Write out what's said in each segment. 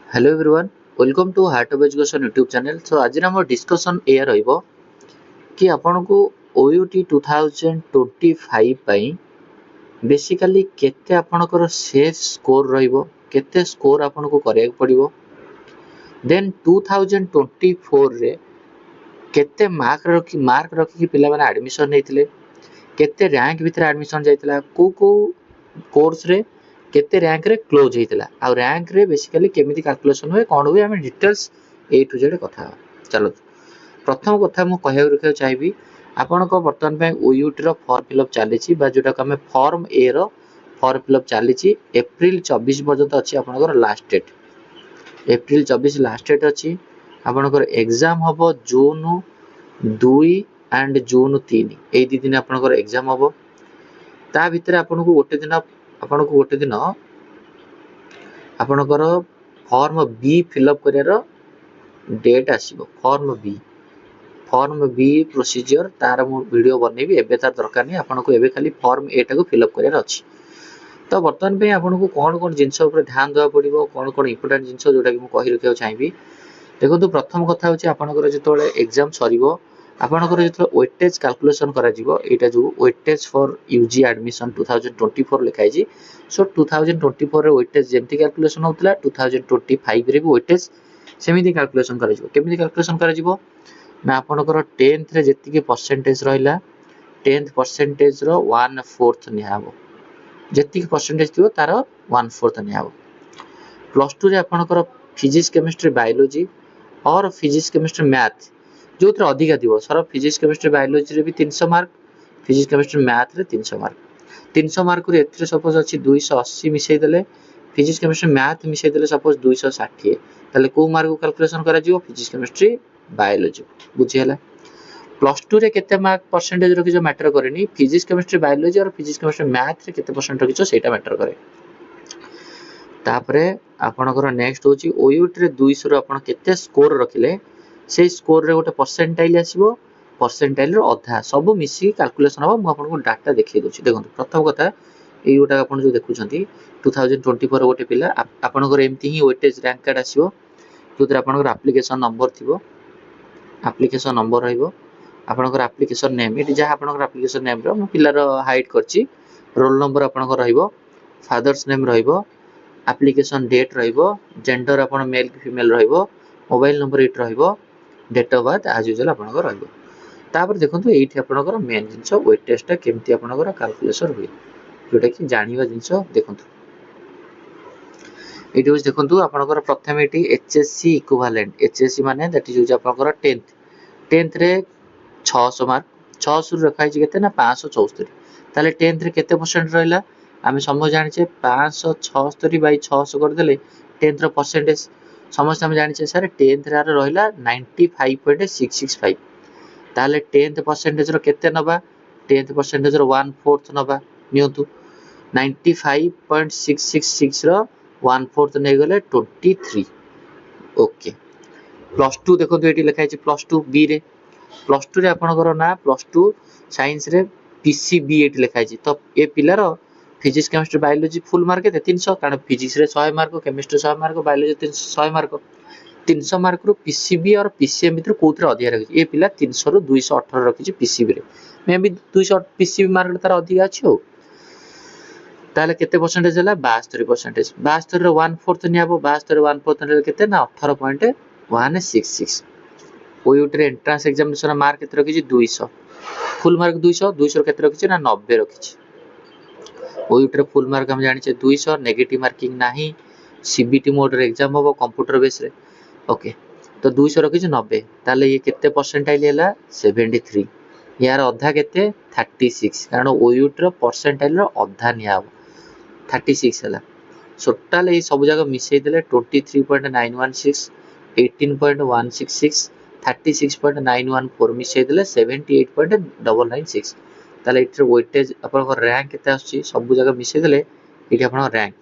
Hello everyone welcome to heart of education YouTube channel. So आज आम discussion एया रहिबो कि आपन को ओयूटी 2025 पई बेसिकली केते आपनकर सेफ स्कोर रहिबो, केते स्कोर आपन को करिया पड़िबो। देन 2024 रे केते मार्क रखी पिला माने एडमिशन नेथिले, केते रैंक भितर एडमिशन जाइतिला, को कोर्स रे केते रैंक रे क्लोज हेतिला, आ रैंक रे बेसिकली केमिति कैलकुलेशन होय कोन होय, हम डिटेल्स ए टू जेड कथा। चलो प्रथम कथा मु कहया रखियो चाहिबी आपन को वर्तमान पे ओयूटी रो फॉर्म फिलअप चलीची बा जोटा को हम फॉर्म ए रो फॉर्म फिलअप चलीची। एप्रिल 24 पर्यंत अछि आपन को last date, April 24 last date अछि। आपन को एग्जाम हबो जून 2 एंड जून 3 ए दी दिन आपन को एग्जाम हबो। ता भितर आपन को गोटे दिन आपनकर फॉर्म बी फिलअप करियार डेट आसीबो। फॉर्म बी प्रोसीजर तार मु वीडियो बनेबी, एबे तार दरकार नहीं, आपन को एबे खाली फॉर्म ए टाको फिलअप करियार अछि। तो वर्तमान पे आपन को कोन जिंस ऊपर ध्यान देवा पड़िबो, कोन इंपोर्टेंट जिंस जोटा कि मु कहि रखियो चाहिबी। देखो प्रथम कथा होची आपनकर जेतोले एग्जाम सरीबो आपनकर जेतोले वेटेज कैलकुलेशन करा जिवो, एटा जो वेटेज फॉर यूजी एडमिशन 2024 लिखाई जी। सो 2024 रे वेटेज जेमति कैलकुलेशन होतला 2025 रे भी वेटेज सेमिति कैलकुलेशन करा जिवो। केमिति कैलकुलेशन करा जिवो ना आपनकर 10th रे जेतिकी परसेंटेज रहिला 10th परसेंटेज रो 1/4 निहाबो, जेतिकी परसेंटेज थिबो तार 1/4 निहाबो। प्लस 2 रे आपनकर फिजिक्स केमिस्ट्री बायोलॉजी और फिजिक्स केमिस्ट्री मैथ जो अधिका थी सर फिजिक्स केमिस्ट्री बायोलॉजी रे भी 300 मार्क, फिजिक्स केमिस्ट्री मैथ रे 300 मार्क। 300 मार्क रे एथरे सपोज अछि 280 मिसै देले, फिजिक्स केमिस्ट्री मैथ मिसै देले सपोज 260, ताले को मार्क को कैलकुलेशन करा जिवो फिजिक्स केमिस्ट्री बायोलॉजी। बुझी हला प्लस 2 रे केते मार्क परसेंटेज रखि जो मैटर करेनी, फिजिक्स केमिस्ट्री बायोलॉजी और फिजिक्स केमिस्ट्री मैथ रे केते परसेंट रखि जो सेटा मैटर करे। तापरे आपनकर नेक्स्ट होची ओयूटी रे 200 रो आपन केते स्कोर रखिले से स्कोर रे गोटे परसेंटाइल आसीबो, परसेंटाइल रो अधा सब मिसी कैलकुलेशन हो। मु आपन को डाटा देखै दोची। देखंतु प्रथम कथा एई गोटा आपन जो देखुछंती 2024 गोटे पिला आपन को एमती ही वेटेज रैंक कार्ड आसीबो, जोतिर आपन को एप्लीकेशन नंबर थिबो, एप्लीकेशन नंबर रहइबो, आपन को एप्लीकेशन नेम एटी जहा आपन को एप्लीकेशन नेम रो मु पिला रो हाइड करची, रोल नंबर आपन को रहइबो, फादर्स नेम रहइबो, एप्लीकेशन डेट रहइबो, जेंडर आपन मेल कि फीमेल रहइबो, मोबाइल नंबर एट रहइबो, डेट ऑफ बर्थ आज यूजुअल आपन को रहइबो। तापर देखंतु एठी आपन को मेन जिंस वेटेज टा केमती आपन को कैलकुलेशन हुए, जोटा कि जानिबा जिंस देखंतु। एठी होस देखंतु आपन को प्रथम एठी एचएससी इक्विवेलेंट, एचएससी माने दैट इज आपन को 10th रे 600 मार्क, 600 रखाई छी केते ना 574, ताले 10th रे केते परसेंट रहइला आमे समझ जानि छे 576 बाय 600 कर देले 10th रो परसेंटेज समस्त हम जानि छे सर 10th रे रहइला 95.665, ताले 10th परसेंटेज रो केते नबा 10th परसेंटेज रो 1/4 नबा नियंतु 95.666 रो 1/4 नै गले 23। ओके प्लस 2 देखो तो एटी लिखाई छी प्लस 2 बी रे, प्लस 2 रे आपन करो ना प्लस 2 साइंस रे पीसीबी एटी लिखाई छी। तो ए पिलार physics chemistry biology full mark केते 300, कारण फिजिक्स रे 100 mark, chemistry 100 mark, biology 100 mark. 300 mark रो पीसीबी और पीसीएम भीतर कोथरे अधिक रखि ए पिला 300 रो 218 रखि पीसीबी रे, मे बी 200 पीसीबी मार्क तार अधिक अछि हो, ताले केते परसेंटेज हला 72%। 72 रो 1/4 नियाबो, 72 रो 1/4 ने केते ना 18.166। ओयूटी रे एंट्रेंस एग्जामिनेशन मार्क केते रखि 200, फुल मार्क 200, 200 रो केते रखि ना 90 रखि। ओयूटी रे फुल मार्क हम जानि छे 200, नेगेटिव मार्किंग नाही, सीबीटी मोड रे एग्जाम होबो कंप्यूटर बेस रे। ओके तो 200 रखि 90, ताले ये केते परसेंटाइल हला 73, यार अधा केते 36, कारण ओयूटी रो परसेंटाइल रो अधा नियाबो 36 हला। सो टोटल ए सब जगह मिसै देले 23.916, 18.166, 36.914 मिसै देले 78.996, ताले इटर वेटेज अपन को रैंक केते आछि सब जगह मिसै देले इटी अपन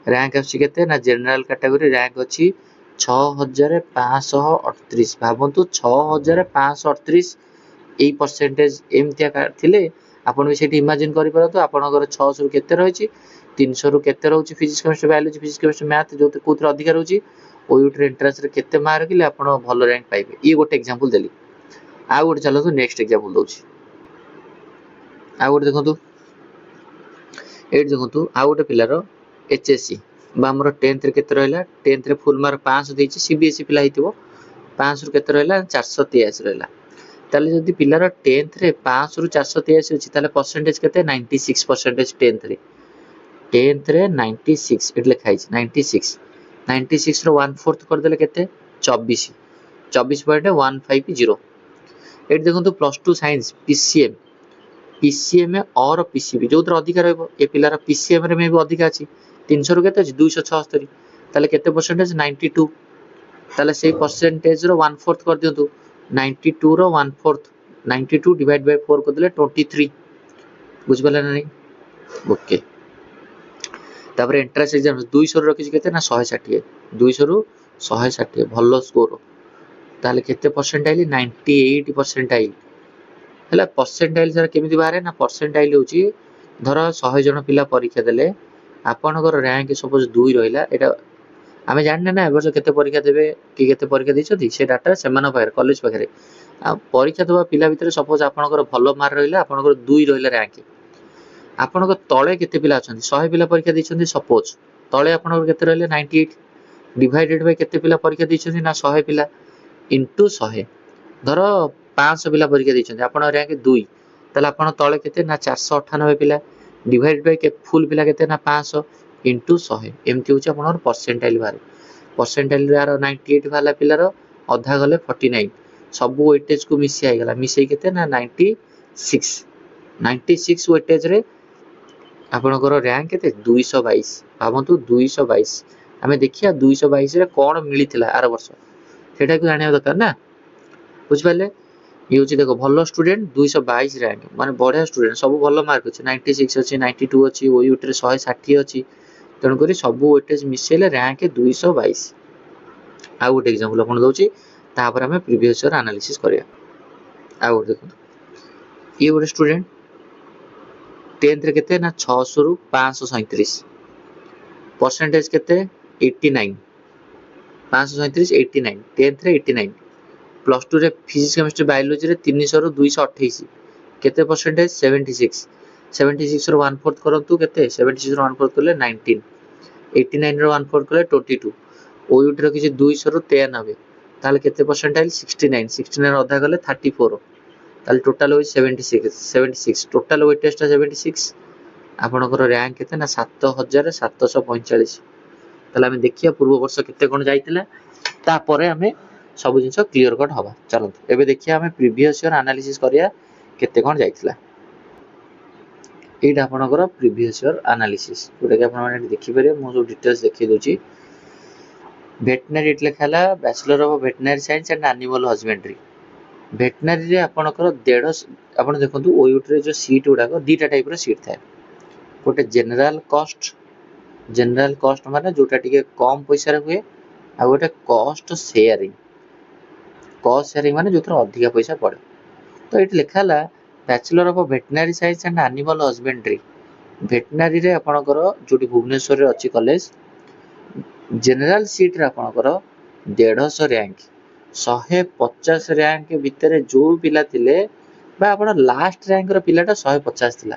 रैंक आछि केते ना जनरल कैटेगरी रैंक अछि 6538। भाबंतु 6538 ए परसेंटेज एमतिया थिले आपण भी सेठी इमेजिन करि परतो आपनकर 600 रु केते रहैछि, 300 रु केते रहउछि physics chemistry biology, physics chemistry math जो कोथरे अधिक रहउछि ओयूटी एंट्रांस रे केते मार्क रखिले आपण भलो रैंक पाइबे ये गोटे एग्जांपल देली आ गोटे चलो नेक्स्ट एग्जांपल दोछि आ गोटे देखंतु एट देखंतु आ गोटे पिलार एचएससी बा हमर 10th रे केते रहला 10th रे फुल मार्क 500 देछि सीबीएसई पिला हितिबो 500 रु केते रहला 483 रहला ताले जदि पिलार 10th रे 500 रु 483 अछि ताले परसेंटेज केते 96% 10th रे 10th रे 96 एट लिखा है 96 रो 1/4 कर देले केते 24 24.150 एट देखंतु प्लस 2 साइंस पीसीएम और पीसीबी जो अधिक रहबो ए पिलार पीसीएम रे में भी अधिक अछि 300 रु केते अछि 276 ताले केते परसेंटेज 92 ताले सेही परसेंटेज रो 1/4 कर दियंतु 92 रो 1/4 92 डिवाइड बाय 4 कर देले 23 बुझ पाले ना नहीं ओके तापर एंट्रेंस एग्जाम 200 रु रखि केते ना 160 200 रु 160 भलो स्कोर ताले केते परसेंटाइल 98 परसेंटाइल हला परसेंटाइल सर केमिति बारे ना परसेंटाइल होची धर 100 जन पिला परीक्षा देले आपनकर रैंक सपोज 2 रहिला एटा आमे जानने ना एबर्ष केते परीक्षा देबे कि केते परीक्षा दैछथि से डाटा सेमान पाखरे कॉलेज पाखरे आ परीक्षा देबा पिला भितरे सपोज आपनकर भलो मार्क रहिला आपनकर 2 रहिला रैंक आपनकर तळे केते पिला अछंती 100 पिला परीक्षा दैछथि सपोज तळे आपनकर केते रहिले 98 डिवाइडेड बाय केते पिला परीक्षा दैछथि ना 100 पिला इनटू 100 धर 500 पिला परीक्षा दैछथि आपन रैंक 2 तले आपन तळे केते ना 498 पिला डिवाइड बाय के फुल पिला केते ना 500 इनटू 100 एमती होची आपन परसेंटाइल बारे परसेंटाइल रे 98 वाला पिलार अधा गले 49 सब वेटेज को मिसी आइ गला मिसई केते ना 96 वेटेज रे आपनकर रैंक केते 222 भाबंतु 222 हमें देखिया 222 रे कोन मिलिथिला आर वर्ष सेटा को जानिया दरकार ना बुझ पाले ये होची देखो भलो स्टूडेंट 222 रैंक माने बढ़िया स्टूडेंट सब भलो मार्क अछि 96 अछि 92 अछि ओयूटी रे 160 अछि तण करी सब वेटेज मिसेले रैंक 222 आ गोटे एग्जांपल अपन दउची तापर हमें प्रीवियस ईयर एनालिसिस करिया आ गोटे देखो ये गोटे स्टूडेंट 10th रे केते ना 600 रु 537 परसेंटेज केते 89 537 89 10th रे 89 प्लस 2 रे फिजिक्स केमिस्ट्री बायोलॉजी रे 300 रु 228 केते परसेंटेज 76 रो 1/4 करंतु केते 76 रो 1/4 करले 19 89 रो 1/4 करले 22 ओयूटी रो किछि 200 रु 93 ताले केते परसेंटाइल 69 अधा गले 34 ताले टोटल होई 76 टोटल वेटेज टा 76 आपनकर रैंक केते ना 7745 ताले हम देखिया पूर्व वर्ष केते कोन जाइतिला तापरे हमें सब जिंस क्लियर कट हवा चलो एबे देखिया हमें प्रीवियस ईयर एनालिसिस करिया केते कोन जाइतिला एटा आपनकर प्रीवियस ईयर एनालिसिस जोटा कि आपन माने देखि परिया मो जो डिटेल्स देखि दोची वेटनरी इट लिखाला bachelor of veterinary science and animal husbandry veterinary रे आपनकर 150 आपन देखंतु ओयूटी रे जो सीट उडा को दीटा टाइप रो सीट थाए गोटे जनरल कॉस्ट माने जोटा टिके कम पैसा रे हुए आ गोटे कॉस्ट शेयरिंग माने जोथर अधिक पैसा पड़े तो एट लिखाला bachelor of veterinary science and animal husbandry veterinary रे आपनकर जोटी भुवनेश्वर रे अछि कॉलेज जनरल सीट रे आपनकर 150 रैंक 150 रैंक भितरे जो पिला थिले बा आपण लास्ट रैंक रो पिलाटा 150 थिला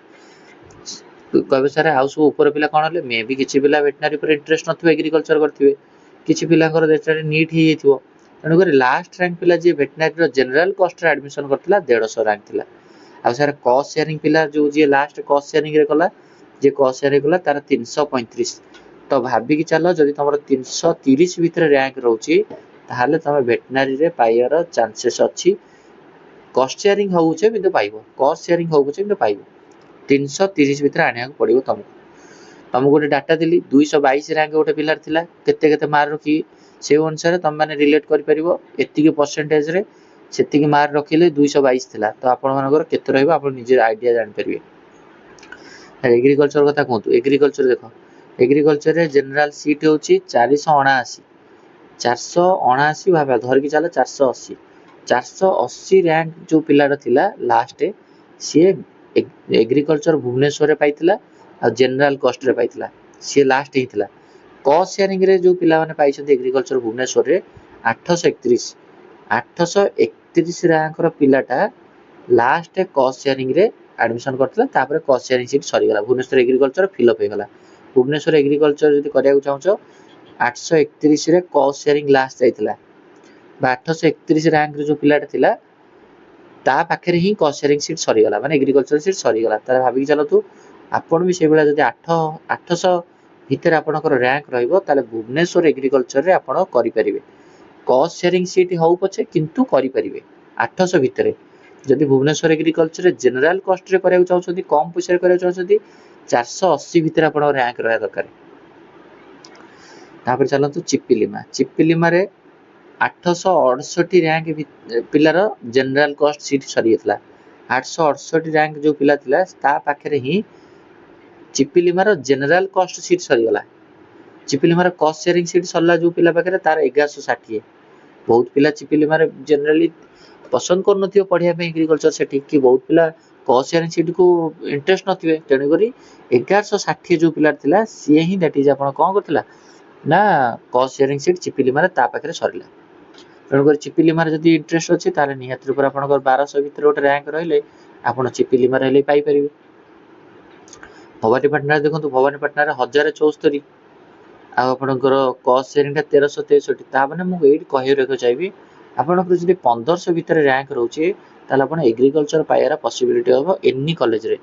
कहबे सारे आउ सब ऊपर पिला कोन हले मे भी किछि पिला वेटनरी पर इंटरेस्ट नथिबे एग्रीकल्चर करथिबे किछि पिलांकर देशरे नीट ही हिथिबो तनो करे लास्ट रैंक पिला जे वेटनरी रो जनरल कॉस्ट रे एडमिशन करथिला 150 रैंक थिला आ सारे कॉस्ट शेयरिंग पिला जो जे लास्ट कॉस्ट शेयरिंग रे कला जे कॉस्ट शेयरिंग कला तार 335 तो भाबी कि चलो जदि तमरो 330 भितर रैंक रहउची ताहाले तमे वेटनरी रे पाइयर चांसेस अछि कॉस्ट शेयरिंग होउचे बिंदु पाइबो कॉस्ट शेयरिंग होउचे बिंदु पाइबो 330 भितर आनिया पड़िबो तुमको गोटे डाटा दिली 222 रैंक गोटे पिलर थिला केते केते मार्क रखी से अनुसार तुम माने रिलेट करि परिबो एतिकी परसेंटेज रे सेतिकी मार्क रखिले 222 थिला तो आपण मानकर केते रहइबो आपण निजे आईडिया जान परिबे एग्रीकल्चर कथा कहतु एग्रीकल्चर देखो एग्रीकल्चर रे जनरल सीट होची 479 भाबा धर की चला 480 रैंक जो पिलार थिला लास्ट सी एग्रीकल्चर भुवनेश्वर रे पाइतिला आ जनरल कॉस्ट रे पाइतिला सी लास्ट ही थिला कॉस्ट शेयरिंग रे जो पिला माने पाइछन्ते एग्रीकल्चर भुवनेश्वर रे 831 रैंक रो पिलाटा लास्ट कॉस्ट शेयरिंग रे एडमिशन करथिला तापर कॉस्ट शेयरिंग सीट सरी गला भुवनेश्वर एग्रीकल्चर फिलअप हे गला भुवनेश्वर एग्रीकल्चर जदि करिया चाहछो 831 रे कॉस्ट शेयरिंग लास्ट जाइतिला बा 831 रैंक रे जो पिलाटा थिला ता पाखरे ही कॉस्ट शेयरिंग सीट सरी गला माने एग्रीकल्चर सीट सरी गला तार भाबी चलतु आपण भी से बेला जदि 800 भितर आपनकर रैंक रहइबो ताले भुवनेश्वर एग्रीकल्चर रे आपण करि परिबे कॉस्ट शेयरिंग सीट हो पछे किंतु करि परिबे 800 भितर जदि भुवनेश्वर एग्रीकल्चर रे जनरल कॉस्ट रे करिया चाहछथि कम पैसा रे करिया चाहछथि 480 भितर आपण रैंक रहया दरकार तापर चलंतु चिप्पिलिमा रे 868 रैंक पिलार जनरल कॉस्ट सीट सरी गला 868 रैंक जो पिला थिला ता पाखरे ही चिप्पिलिमार जनरल कॉस्ट सीट सरी गला चिप्पिलिमार कॉस्ट शेयरिंग सीट सरला जो पिला पाखरे तार 1160 बहुत पिला चिप्पिलिमार जनरली पसंद कर नथियो पढिया पे एग्रीकल्चर सेठी कि बहुत पिला कॉस्ट शेयरिंग सीट को इंटरेस्ट नथिबे तेनु करी 1160 जो पिला थिला सी ही दैट इज आपण कोन करथिला ना कॉस्ट शेयरिंग सीट चिप्पिलिमार ता पाखरे सरला तेनु करी चिप्पिलिमार जदी इंटरेस्ट अछि ताले निहात रूप आपण 1200 भीतर गोटे रैंक रहले आपण चिप्पिलिमार हेले पाई परिबे भवानीपाटना देखंतु भवानीपाटना रे 1074 आ आपनकर कॉस्ट शेयरिंग 1363 ता माने मु एट कहि रखो चाहिबी आपनकर जदी 1500 भीतर रैंक रहउची ताले आपण एग्रीकल्चर पाइयार पॉसिबिलिटी हो एनी कॉलेज रे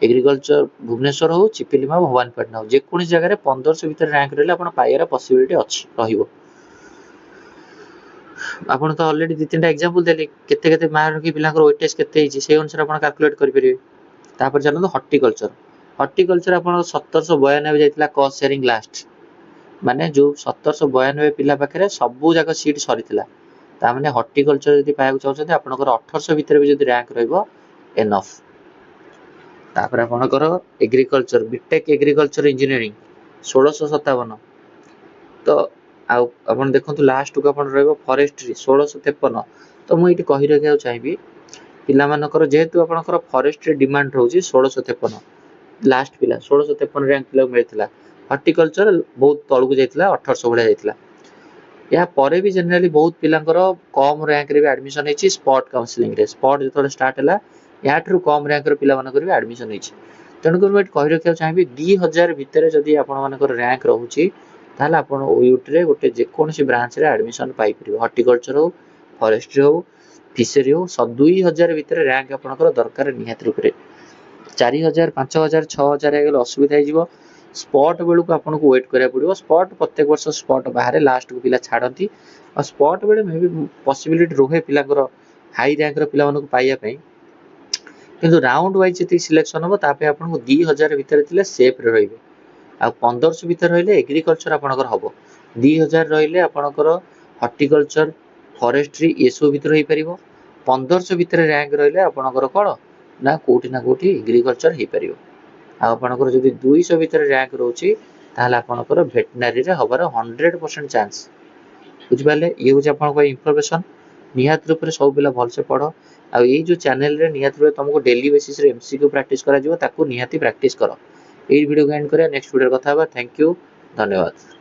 एग्रीकल्चर भुवनेश्वर हो चिप्पिलिमा भवानीपाटना हो जे कोनी जगह रे 1500 भीतर रैंक रहले आपण पाइयार पॉसिबिलिटी अछि रहिबो आपण तो ऑलरेडी दि तीनटा एग्जांपल देले केते केते मार्क की पिलाकर वेटेज केते हिची से अनुसार आपण कैलकुलेट करि परिबे तापर चलनु हॉर्टिकल्चर आपण 1792 जाइतिला कॉस्ट शेयरिंग लास्ट माने जो 1792 पिला पाखरे सबु जाक सीट सरीतिला ता माने हॉर्टिकल्चर जदी पाया चाहछथि आपनकर 1800 भीतर भी जदी रैंक रहइबो एनफ तापर आपनकर एग्रीकल्चर बीटेक एग्रीकल्चर इंजीनियरिंग 1657 तो आपण देखंतु लास्ट को आपण रहइबो फॉरेस्ट्री 1653 तो मु इटी कहि रखिया चाहिबी पिला मानकर जेहेतु आपनकर फॉरेस्ट्री डिमांड रहउची 1653 लास्ट पिला 1653 रैंक पिला मिलथिला हॉर्टिकल्चर बहुत तळकु जाइतिला 1800 भले जाइतिला या परे भी जनरली बहुत पिलांकर कम रैंक रे भी एडमिशन हेची स्पॉट काउंसलिंग रे स्पॉट जतले स्टार्ट हला याठरू कम रैंक रे पिला मानकर भी एडमिशन हेची तणु कर वेट कहि रखिया चाहिबी 2000 भितर जदी आपण मानकर रैंक रहउची ताले आपण ओयूटी रे गोटे जे कोनसी ब्रांच रे एडमिशन पाई परिबो हॉर्टिकल्चर हो फॉरेस्ट्री हो फिशरी हो 2000 भितर रैंक आपनकर दरकार निहात रूप रे 4000 5000 6000 हेगल असुविधा हे जीवो स्पॉट बेलू को आपन को वेट करिया पड़िबो स्पॉट प्रत्येक वर्ष स्पॉट बाहर लास्ट को पिला छाडंती और स्पॉट बेले मे भी पॉसिबिलिटी रोहे पिलाकर हाई रैंक रो पिला मन को पाइया पई किंतु राउंड वाइज जति सिलेक्शन हो तापे आपन को 2000 भीतर थिले सेफ रे रहिबे आ 1500 भीतर रहिले एग्रीकल्चर आपनकर हबो 2000 रहिले आपनकर हॉर्टिकल्चर फॉरेस्ट्री एसो भीतर होई परिबो 1500 भीतर रैंक रहिले आपनकर कोन ना कोठी एग्रीकल्चर हे परिबो आ आपनकर जदी 200 भीतर रैंक रहउची ताहले आपनकर वेटनरी रे हबार 100% चांस बुझ पाले ये हो आपन इंफॉर्मेशन निहात रूप रे सब पिला भल से पढो आ ये जो चैनल रे निहात रूप तुमको डेली बेसिस रे एमसीक्यू प्रैक्टिस करा जिवो ताको निहाती प्रैक्टिस करो ए वीडियो को एंड करिया नेक्स्ट वीडियो कथा बा थैंक यू धन्यवाद।